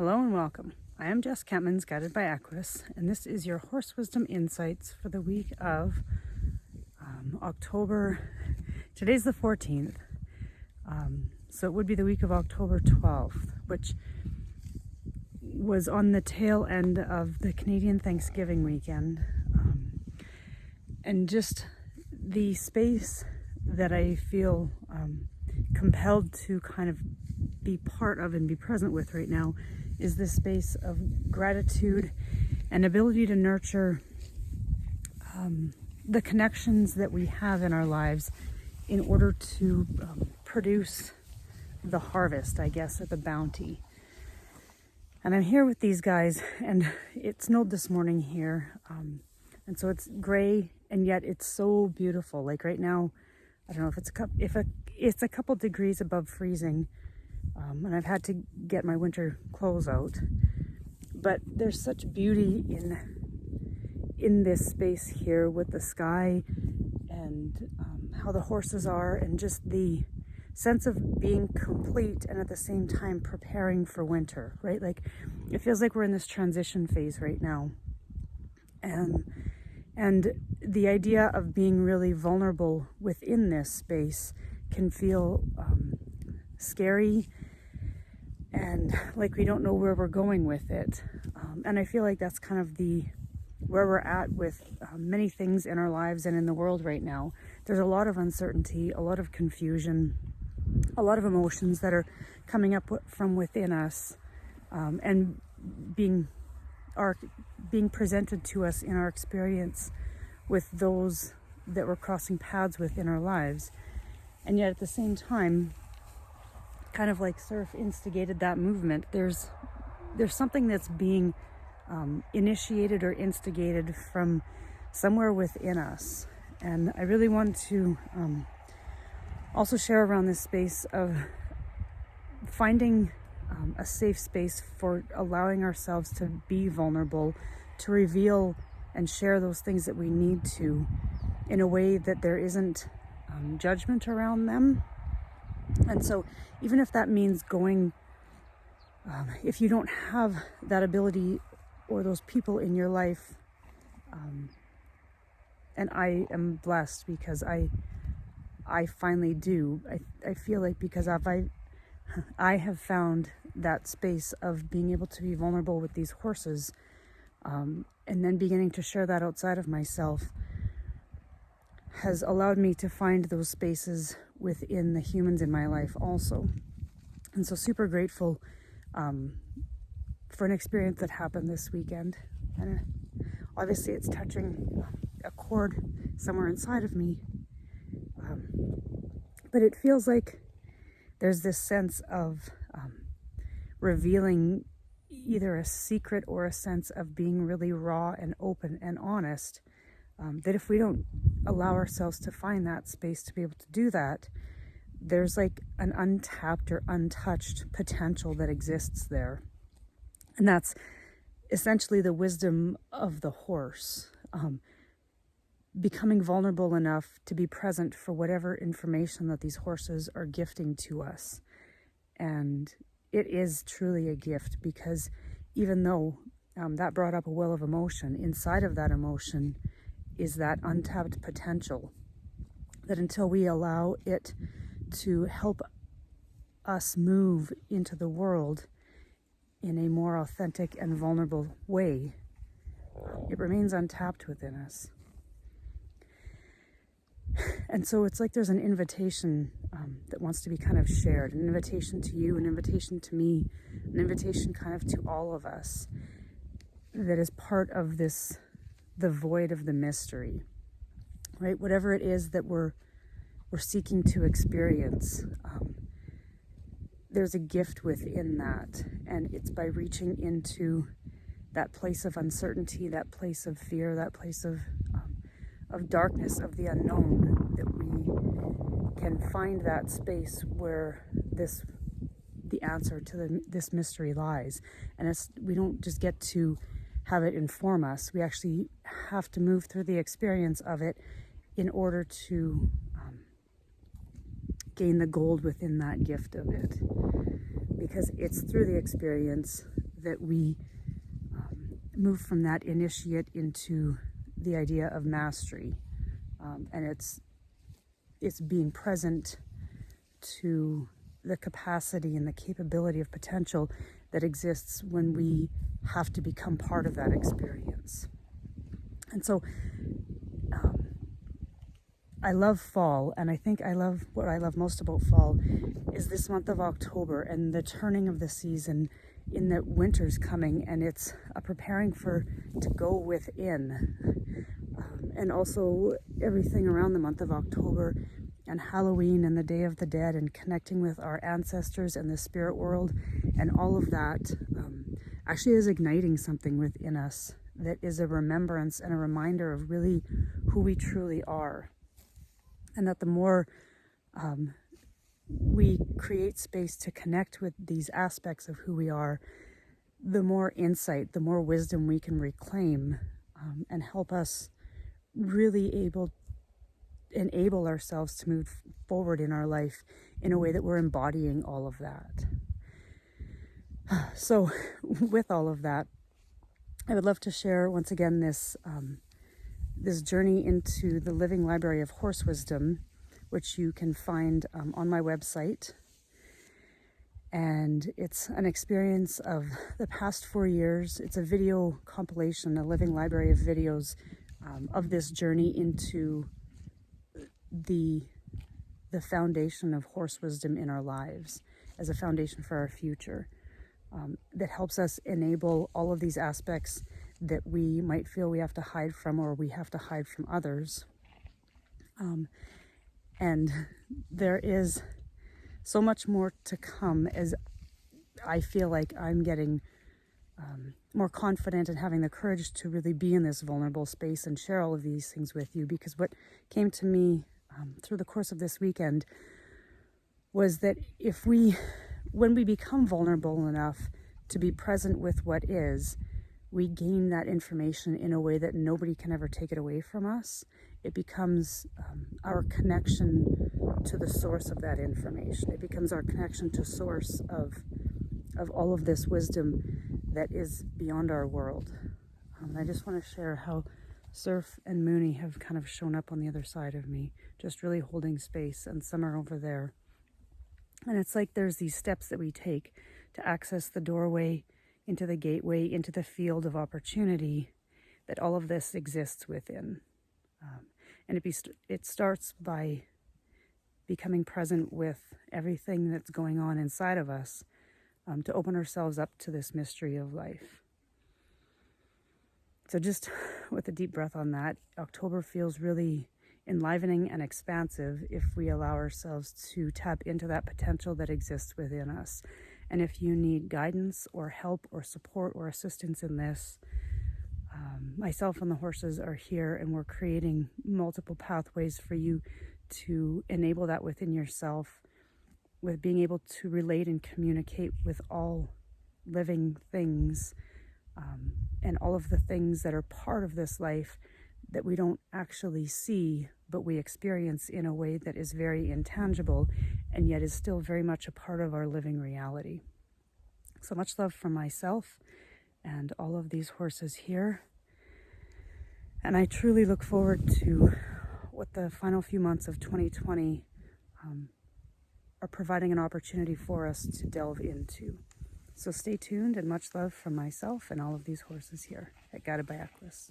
Hello and welcome. I am Jess Kempmans, guided by Equus, and this is your Horse Wisdom Insights for the week of October. Today's the 14th, so it would be the week of October 12th, which was on the tail end of the Canadian Thanksgiving weekend, and just the space that I feel compelled to kind of be part of and be present with right now is this space of gratitude and ability to nurture the connections that we have in our lives in order to produce the harvest, I guess, or the bounty. And I'm here with these guys, and it snowed this morning here, and so it's gray, and yet it's so beautiful. Like right now, I don't know if it's a couple degrees above freezing, and I've had to get my winter clothes out. But there's such beauty in this space here with the sky and how the horses are, and just the sense of being complete and at the same time preparing for winter, right? Like it feels like we're in this transition phase right now. And the idea of being really vulnerable within this space can feel scary and like we don't know where we're going with it. And I feel like that's kind of where we're at with many things in our lives and in the world right now. There's a lot of uncertainty, a lot of confusion, a lot of emotions that are coming up from within us, and being presented to us in our experience with those that we're crossing paths with in our lives. And yet at the same time, kind of like surf instigated that movement, there's something that's being initiated or instigated from somewhere within us. And I really want to also share around this space of finding a safe space for allowing ourselves to be vulnerable, to reveal and share those things that we need to, in a way that there isn't judgment around them. And so even if that means going, if you don't have that ability or those people in your life, and I am blessed because I finally do. I feel like because I have found that space of being able to be vulnerable with these horses, and then beginning to share that outside of myself, has allowed me to find those spaces within the humans in my life also. And so super grateful for an experience that happened this weekend. And obviously it's touching a chord somewhere inside of me. But it feels like there's this sense of revealing either a secret or a sense of being really raw and open and honest, that if we don't allow ourselves to find that space to be able to do that, there's like an untapped or untouched potential that exists there. And that's essentially the wisdom of the horse. Becoming vulnerable enough to be present for whatever information that these horses are gifting to us. And it is truly a gift, because even though that brought up a well of emotion, inside of that emotion is that untapped potential that until we allow it to help us move into the world in a more authentic and vulnerable way, it remains untapped within us. And so it's like there's an invitation that wants to be kind of shared, an invitation to you, an invitation to me, an invitation kind of to all of us, that is part of this, the void of the mystery, right? Whatever it is that we're seeking to experience, there's a gift within that. And it's by reaching into that place of uncertainty, that place of fear, that place of darkness, of the unknown, that we can find that space where the answer to this mystery lies. And we don't just get to have it inform us. We actually have to move through the experience of it in order to gain the gold within that gift of it. Because it's through the experience that we move from that initiate into the idea of mastery. And it's being present to the capacity and the capability of potential that exists when we have to become part of that experience. And so I love fall, and I think what I love most about fall is this month of October and the turning of the season, in that winter's coming and it's preparing to go within. And also everything around the month of October and Halloween and the Day of the Dead and connecting with our ancestors and the spirit world, and all of that actually is igniting something within us that is a remembrance and a reminder of really who we truly are. And that the more we create space to connect with these aspects of who we are, the more insight, the more wisdom we can reclaim, and help us really enable ourselves to move forward in our life in a way that we're embodying all of that. So with all of that, I would love to share once again this journey into the Living Library of HorseWisdom, which you can find on my website. And it's an experience of the past 4 years. It's a video compilation, a living library of videos of this journey into the foundation of horse wisdom in our lives as a foundation for our future, that helps us enable all of these aspects that we might feel we have to hide from, or we have to hide from others. And there is so much more to come, as I feel like I'm getting more confident and having the courage to really be in this vulnerable space and share all of these things with you. Because what came to me through the course of this weekend was that when we become vulnerable enough to be present with what is, we gain that information in a way that nobody can ever take it away from us. It becomes our connection to the source of that information. It becomes our connection to source of all of this wisdom that is beyond our world. I just want to share how Surf and Mooney have kind of shown up on the other side of me, just really holding space, and some are over there. And it's like there's these steps that we take to access the doorway into the gateway, into the field of opportunity that all of this exists within. And it starts by becoming present with everything that's going on inside of us, to open ourselves up to this mystery of life. So just with a deep breath on that, October feels really enlivening and expansive if we allow ourselves to tap into that potential that exists within us. And if you need guidance or help or support or assistance in this, myself and the horses are here, and we're creating multiple pathways for you to enable that within yourself, with being able to relate and communicate with all living things, and all of the things that are part of this life that we don't actually see, but we experience in a way that is very intangible and yet is still very much a part of our living reality. So much love from myself and all of these horses here. And I truly look forward to what the final few months of 2020 are providing an opportunity for us to delve into. So stay tuned, and much love from myself and all of these horses here at Guided by Equus.